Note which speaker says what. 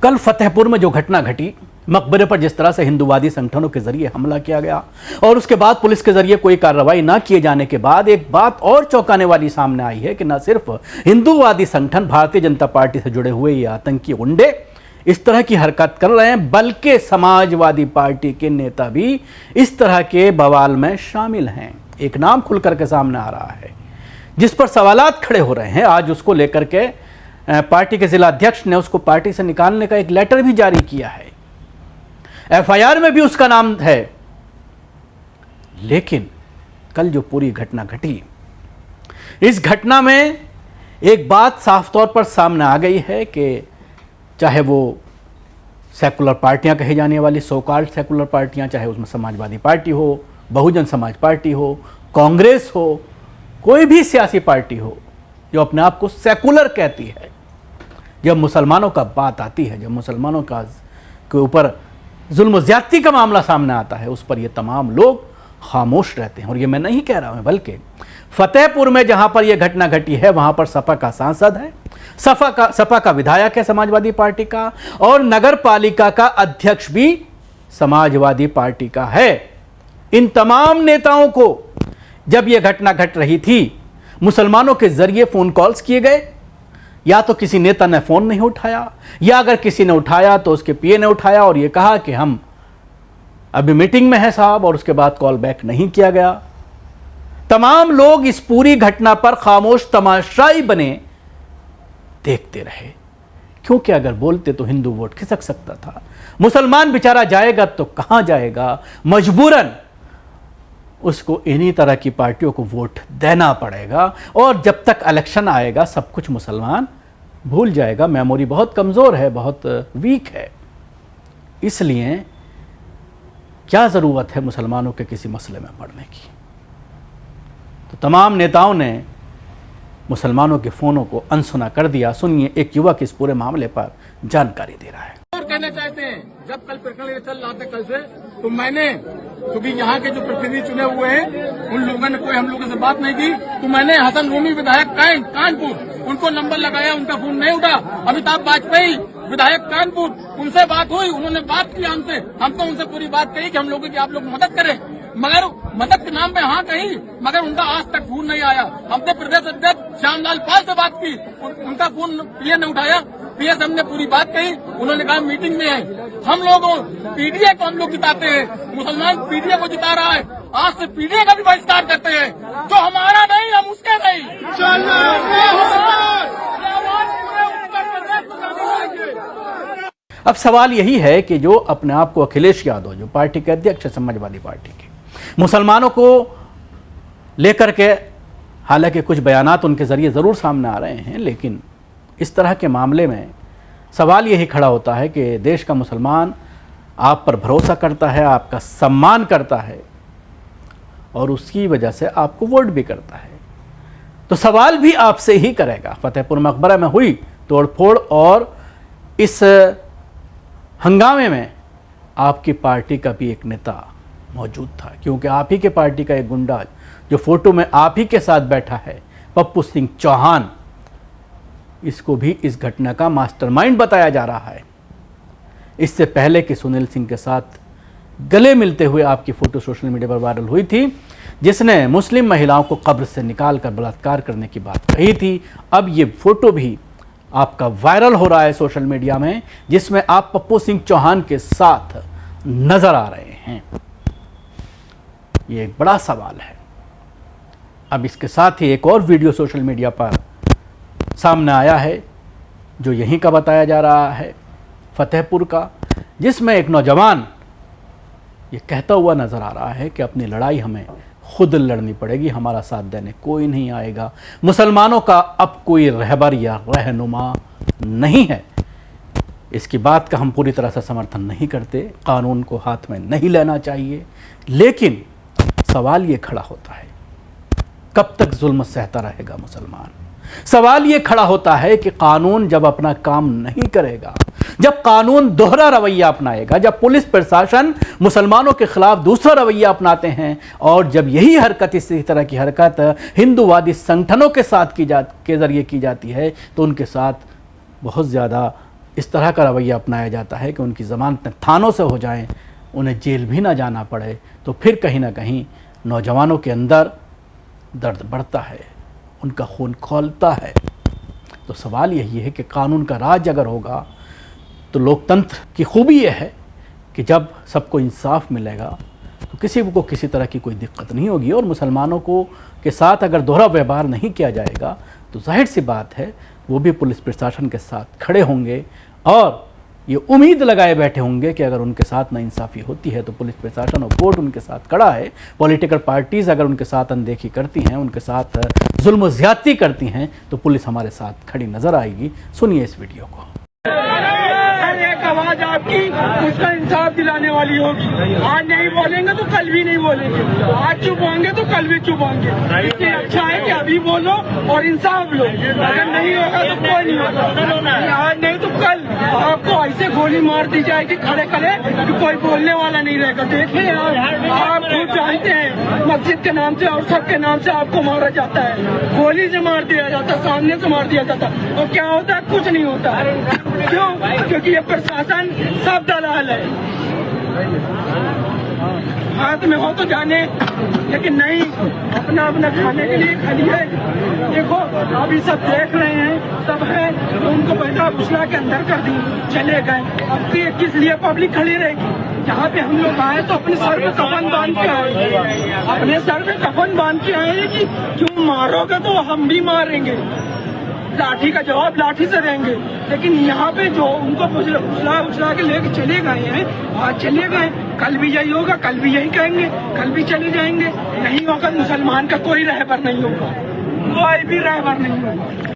Speaker 1: कल फतेहपुर में जो घटना घटी, मकबरे पर जिस तरह से हिंदूवादी संगठनों के जरिए हमला किया गया और उसके बाद पुलिस के जरिए कोई कार्रवाई ना किए जाने के बाद एक बात और चौंकाने वाली सामने आई है कि न सिर्फ हिंदूवादी संगठन भारतीय जनता पार्टी से जुड़े हुए ये आतंकी गुंडे इस तरह की हरकत कर रहे हैं, बल्कि समाजवादी पार्टी के नेता भी इस तरह के बवाल में शामिल हैं। एक नाम खुल करके सामने आ रहा है जिस पर सवालात खड़े हो रहे हैं। आज उसको लेकर के पार्टी के जिला अध्यक्ष ने उसको पार्टी से निकालने का एक लेटर भी जारी किया है। एफआईआर में भी उसका नाम है। लेकिन कल जो पूरी घटना घटी, इस घटना में एक बात साफ तौर पर सामने आ गई है कि चाहे वो सेकुलर पार्टियां कही जाने वाली सो-कॉल्ड सेकुलर पार्टियां, चाहे उसमें समाजवादी पार्टी हो, बहुजन समाज पार्टी हो, कांग्रेस हो, कोई भी सियासी पार्टी हो जो अपने आप को सेकुलर कहती है, जब मुसलमानों का बात आती है, जब मुसलमानों का के ऊपर जुल्म ज्यादती का मामला सामने आता है, उस पर ये तमाम लोग खामोश रहते हैं। और ये मैं नहीं कह रहा हूं, बल्कि फतेहपुर में जहां पर यह घटना घटी है वहां पर सपा का सांसद है, सपा का विधायक है समाजवादी पार्टी का, और नगर पालिका का अध्यक्ष भी समाजवादी पार्टी का है। इन तमाम नेताओं को जब यह घटना घट रही थी, मुसलमानों के जरिए फोन कॉल्स किए गए। या तो किसी नेता ने फोन नहीं उठाया, या अगर किसी ने उठाया तो उसके पीए ने उठाया और यह कहा कि हम अभी मीटिंग में हैं साहब, और उसके बाद कॉल बैक नहीं किया गया। तमाम लोग इस पूरी घटना पर खामोश तमाशाई बने देखते रहे, क्योंकि अगर बोलते तो हिंदू वोट खिसक सकता था। मुसलमान बेचारा जाएगा तो कहां जाएगा, मजबूरन उसको इन्हीं तरह की पार्टियों को वोट देना पड़ेगा। और जब तक इलेक्शन आएगा सब कुछ मुसलमान भूल जाएगा। मेमोरी बहुत कमज़ोर है, बहुत वीक है। इसलिए क्या ज़रूरत है मुसलमानों के किसी मसले में पड़ने की। तो तमाम नेताओं ने मुसलमानों के फ़ोनों को अनसुना कर दिया। सुनिए, एक युवक इस पूरे मामले पर जानकारी दे रहा है।
Speaker 2: और कहना चाहते हैं, जब कल प्रकरण चल रहा था कल से, तो मैंने, क्योंकि यहाँ के जो प्रतिनिधि चुने हुए हैं उन लोगों ने कोई हम लोगों से बात नहीं की, तो मैंने हसन रूमी विधायक कानपुर उनको नंबर लगाया, उनका फोन नहीं उठा। अमिताभ वाजपेयी विधायक कानपुर, उनसे बात हुई, उन्होंने बात की हमसे, हम तो उनसे पूरी बात कही कि हम लोगों की आप लोग मदद करें, मगर मदद के नाम पे हाँ कही, मगर उनका आज तक फोन नहीं आया। हमने प्रदेश अध्यक्ष श्यामलाल पाल से बात की, उनका फोन पीए ने उठाया। पीए से हमने पूरी बात कही, उन्होंने कहा मीटिंग में है। हम लोगों पीडीए को हम लोग जिताते हैं, मुसलमान पीडीए को जिता रहा है। आज से पीडीए का भी बहिष्कार करते हैं, जो हमारा नहीं हम उसके नहीं।
Speaker 1: अब सवाल यही है कि जो अपने आप को अखिलेश यादव, जो पार्टी के अध्यक्ष है समाजवादी पार्टी के, मुसलमानों को लेकर के हालांकि कुछ बयानात उनके जरिए जरूर सामने आ रहे हैं, लेकिन इस तरह के मामले में सवाल यही खड़ा होता है कि देश का मुसलमान आप पर भरोसा करता है, आपका सम्मान करता है और उसकी वजह से आपको वोट भी करता है। तो सवाल भी आपसे ही करेगा। फतेहपुर मकबरा में हुई तोड़फोड़ और इस हंगामे में आपकी पार्टी का भी एक नेता मौजूद था, क्योंकि आप ही के पार्टी का एक गुंडा जो फोटो में आप ही के साथ बैठा है, पप्पू सिंह चौहान, इसको भी इस घटना का मास्टरमाइंड बताया जा रहा है। इससे पहले कि सुनील सिंह के साथ गले मिलते हुए आपकी फोटो सोशल मीडिया पर वायरल हुई थी, जिसने मुस्लिम महिलाओं को कब्र से निकालकर बलात्कार करने की बात कही थी, अब ये फोटो भी आपका वायरल हो रहा है सोशल मीडिया में, जिसमें आप पप्पू सिंह चौहान के साथ नजर आ रहे हैं। ये एक बड़ा सवाल है। अब इसके साथ ही एक और वीडियो सोशल मीडिया पर सामने आया है, जो यहीं का बताया जा रहा है, फतेहपुर का, जिसमें एक नौजवान ये कहता हुआ नजर आ रहा है कि अपनी लड़ाई हमें खुद लड़नी पड़ेगी, हमारा साथ देने कोई नहीं आएगा। मुसलमानों का अब कोई रहबर या रहनुमा नहीं है। इसकी बात का हम पूरी तरह से समर्थन नहीं करते, कानून को हाथ में नहीं लेना चाहिए, लेकिन सवाल ये खड़ा होता है, कब तक जुल्म सहता रहेगा मुसलमान। सवाल ये खड़ा होता है कि कानून जब अपना काम नहीं करेगा, जब कानून दोहरा रवैया अपनाएगा, जब पुलिस प्रशासन मुसलमानों के खिलाफ दूसरा रवैया अपनाते हैं, और जब यही हरकत, इसी तरह की हरकत हिंदूवादी संगठनों के साथ के जरिए की जाती है, तो उनके साथ बहुत ज़्यादा इस तरह का रवैया अपनाया जाता है कि उनकी ज़मानतें थानों से हो जाएं, उन्हें जेल भी ना जाना पड़े, तो फिर कहीं ना कहीं नौजवानों के अंदर दर्द बढ़ता है, उनका खून खौलता है। तो सवाल यही है कि कानून का राज अगर होगा तो लोकतंत्र की खूबी यह है कि जब सबको इंसाफ मिलेगा तो किसी को किसी तरह की कोई दिक्कत नहीं होगी, और मुसलमानों को के साथ अगर दोहरा व्यवहार नहीं किया जाएगा तो जाहिर सी बात है वो भी पुलिस प्रशासन के साथ खड़े होंगे और ये उम्मीद लगाए बैठे होंगे कि अगर उनके साथ नाइंसाफ़ी होती है तो पुलिस प्रशासन और कोर्ट उनके साथ खड़ा है। पॉलिटिकल पार्टीज़ अगर उनके साथ अनदेखी करती हैं, उनके साथ जुल्म व ज़्यादती करती हैं, तो पुलिस हमारे साथ खड़ी नज़र आएगी। सुनिए इस वीडियो को।
Speaker 3: एक आवाज आपकी उसका इंसाफ दिलाने वाली होगी। आज नहीं बोलेंगे तो कल भी नहीं बोलेंगे, आज चुप होंगे तो कल भी चुप होंगे। इसलिए अच्छा है कि अभी बोलो और इंसाफ लो, अगर नहीं होगा तो कोई नहीं होगा। आज नहीं तो कल आपको ऐसे गोली मार दी जाएगी खड़े खड़े कि कोई बोलने वाला नहीं रहेगा। देखिए आप खुद जानते हैं मस्जिद के नाम से और सबके नाम से आपको मारा जाता है, गोली से मार दिया जाता है, सामने से मार दिया जाता है, और क्या होता है? कुछ नहीं होता। क्यों? क्योंकि ये प्रशासन सब दलाल है, हाथ में हो तो जाने, लेकिन नहीं, अपना अपना खाने के लिए खाली है। देखो अभी सब देख रहे हैं, सब है तो उनको पैसा घुसला के अंदर कर दी, चले गए। अब किस लिए पब्लिक खड़ी रहेगी? यहाँ पे हम लोग आए तो अपने सर पे कफन बांध के आए, अपने सर पे कफन बांध के आए कि क्यों मारोगे तो हम भी मारेंगे, लाठी का जवाब लाठी से देंगे। लेकिन यहाँ पे जो उनको उछला के लेके चले गए हैं, आज चले गए, कल भी यही होगा, कल भी यही कहेंगे, कल भी चले जाएंगे। नहीं होगा, मुसलमान का कोई रहबर नहीं होगा, कोई भी रहबर नहीं होगा।